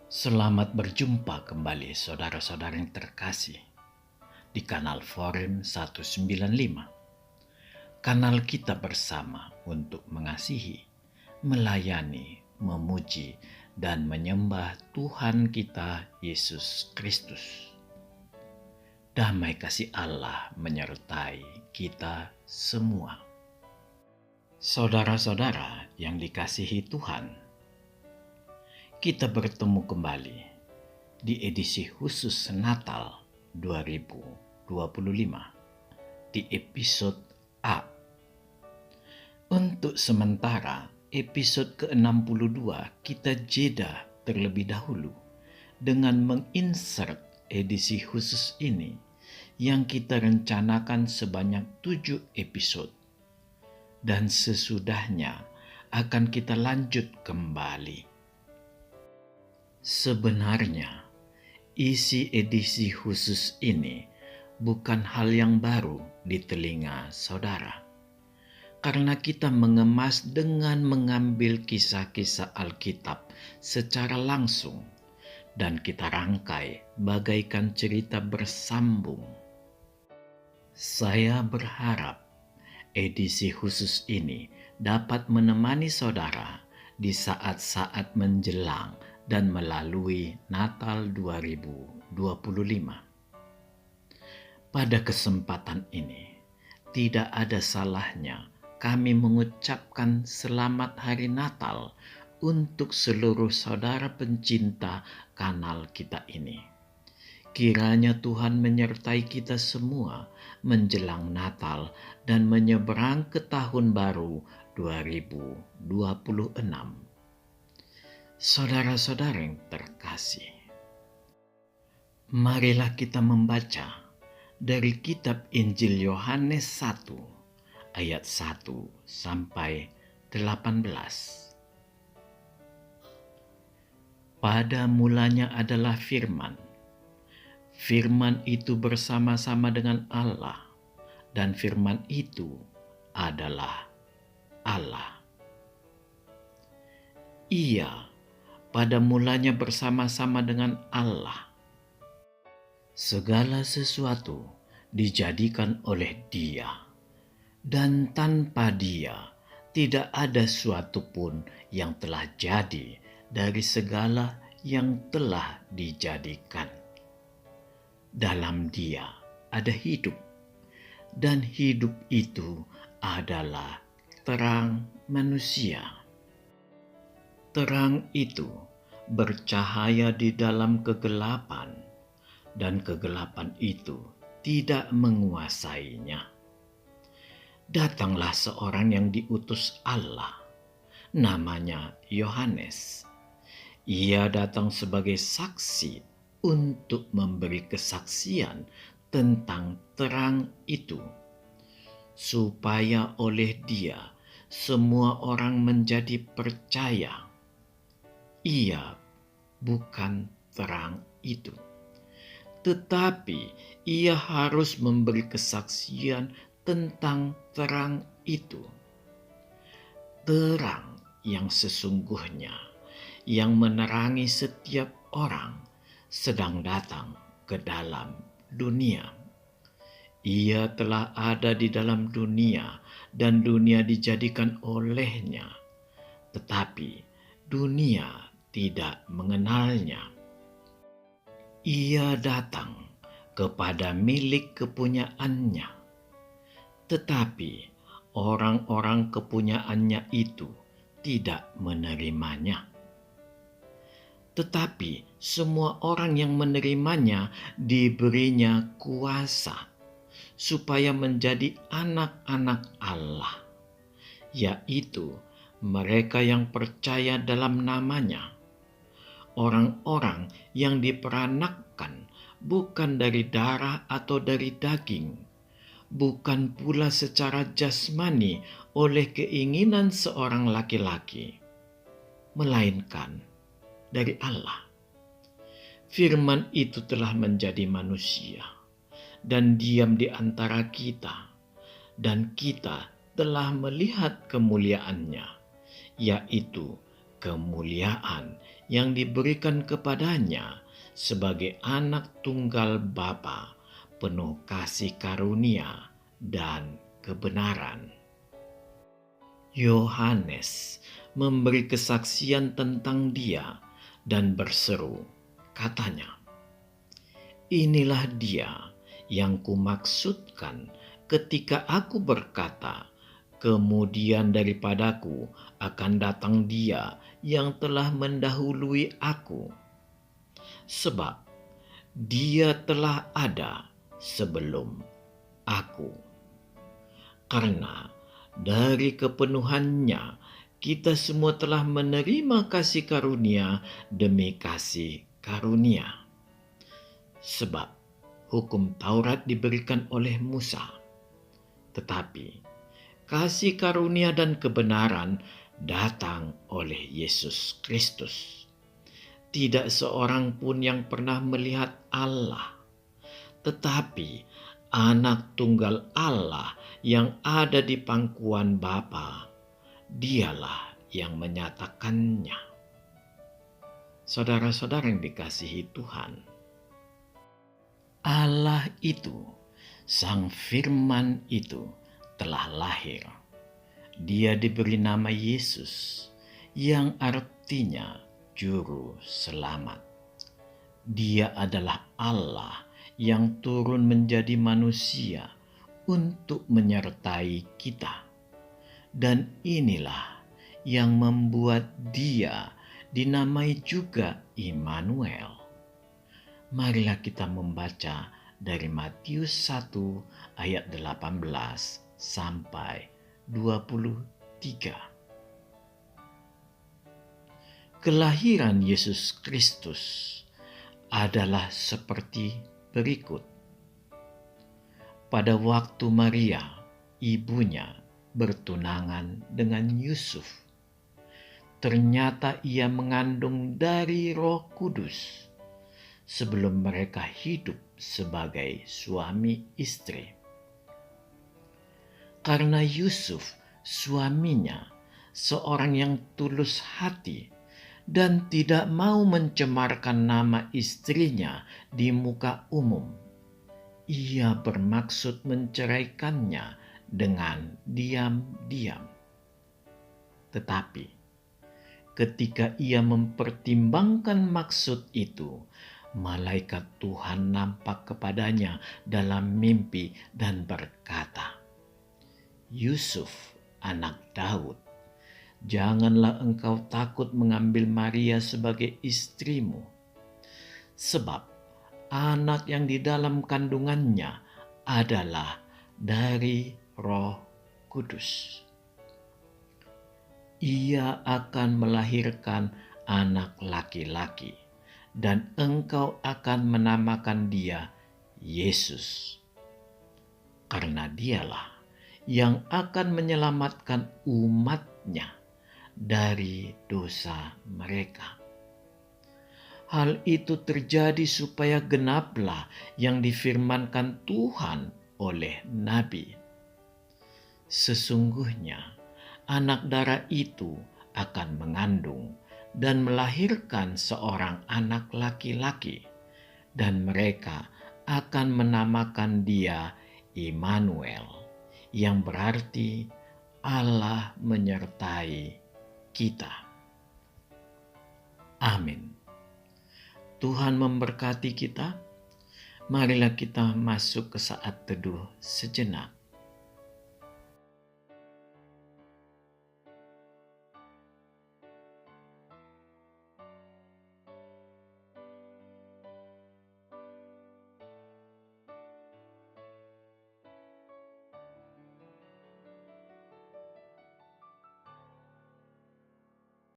Selamat berjumpa kembali saudara-saudara yang terkasih di kanal Forum 195. Kanal kita bersama untuk mengasihi, melayani, memuji, dan menyembah Tuhan kita Yesus Kristus. Damai kasih Allah menyertai kita semua. Saudara-saudara yang dikasihi Tuhan, kita bertemu kembali di edisi khusus Natal 2025 di episode A. Untuk sementara episode ke-62 kita jeda terlebih dahulu dengan menginsert edisi khusus ini yang kita rencanakan sebanyak 7 episode. Dan sesudahnya akan kita lanjut kembali. Sebenarnya, isi edisi khusus ini bukan hal yang baru di telinga saudara. Karena kita mengemas dengan mengambil kisah-kisah Alkitab secara langsung dan kita rangkai bagaikan cerita bersambung. Saya berharap edisi khusus ini dapat menemani saudara di saat-saat menjelang dan melalui Natal 2025. Pada kesempatan ini, tidak ada salahnya kami mengucapkan selamat hari Natal untuk seluruh saudara pencinta kanal kita ini. Kiranya Tuhan menyertai kita semua menjelang Natal dan menyeberang ke tahun baru 2026. Saudara-saudara yang terkasih, marilah kita membaca dari kitab Injil Yohanes 1 ayat 1 sampai 18. Pada mulanya adalah Firman. Firman itu bersama-sama dengan Allah, dan Firman itu adalah Allah. Ia pada mulanya bersama-sama dengan Allah. Segala sesuatu dijadikan oleh Dia, dan tanpa Dia tidak ada suatu pun yang telah jadi dari segala yang telah dijadikan. Dalam Dia ada hidup, dan hidup itu adalah terang manusia. Terang itu bercahaya di dalam kegelapan, dan kegelapan itu tidak menguasainya. Datanglah seorang yang diutus Allah, namanya Yohanes. Ia datang sebagai saksi untuk memberi kesaksian tentang terang itu, supaya oleh Dia semua orang menjadi percaya. Ia bukan terang itu, tetapi ia harus memberi kesaksian tentang terang itu. Terang yang sesungguhnya, yang menerangi setiap orang, sedang datang ke dalam dunia. Ia telah ada di dalam dunia, dan dunia dijadikan olehnya, tetapi dunia tidak mengenalnya. Ia datang kepada milik kepunyaannya, tetapi orang-orang kepunyaannya itu tidak menerimanya. Tetapi semua orang yang menerimanya diberinya kuasa supaya menjadi anak-anak Allah, yaitu mereka yang percaya dalam namanya. Orang-orang yang diperanakkan bukan dari darah atau dari daging, bukan pula secara jasmani oleh keinginan seorang laki-laki, melainkan dari Allah. Firman itu telah menjadi manusia dan diam di antara kita, dan kita telah melihat kemuliaannya, yaitu kemuliaan yang diberikan kepadanya sebagai anak tunggal Bapa, penuh kasih karunia dan kebenaran. Yohanes memberi kesaksian tentang dia dan berseru, katanya, "Inilah dia yang kumaksudkan ketika aku berkata, kemudian daripadaku akan datang dia yang telah mendahului aku. Sebab dia telah ada sebelum aku." Karena dari kepenuhannya kita semua telah menerima kasih karunia demi kasih karunia. Sebab hukum Taurat diberikan oleh Musa, tetapi kasih karunia dan kebenaran datang oleh Yesus Kristus. Tidak seorang pun yang pernah melihat Allah, tetapi Anak tunggal Allah yang ada di pangkuan Bapa, dialah yang menyatakannya. Saudara-saudara yang dikasihi Tuhan, Allah itu, Sang Firman itu telah lahir. Dia diberi nama Yesus, yang artinya Juru Selamat. Dia adalah Allah yang turun menjadi manusia untuk menyertai kita. Dan inilah yang membuat dia dinamai juga Immanuel. Marilah kita membaca dari Matius 1 ayat 18 sampai 23. Kelahiran Yesus Kristus adalah seperti berikut. Pada waktu Maria, ibunya, bertunangan dengan Yusuf, ternyata ia mengandung dari Roh Kudus sebelum mereka hidup sebagai suami istri. Karena Yusuf, suaminya, seorang yang tulus hati dan tidak mau mencemarkan nama istrinya di muka umum, ia bermaksud menceraikannya dengan diam-diam. Tetapi ketika ia mempertimbangkan maksud itu, malaikat Tuhan nampak kepadanya dalam mimpi dan berkata, "Yusuf, anak Daud, janganlah engkau takut mengambil Maria sebagai istrimu, sebab anak yang di dalam kandungannya adalah dari Roh Kudus. Ia akan melahirkan anak laki-laki, dan engkau akan menamakan dia Yesus, karena dialah yang akan menyelamatkan umatnya dari dosa mereka." Hal itu terjadi supaya genaplah yang difirmankan Tuhan oleh Nabi. "Sesungguhnya anak darah itu akan mengandung dan melahirkan seorang anak laki-laki, dan mereka akan menamakan dia Immanuel, yang berarti Allah menyertai kita." Amin. Tuhan memberkati kita. Marilah kita masuk ke saat teduh sejenak.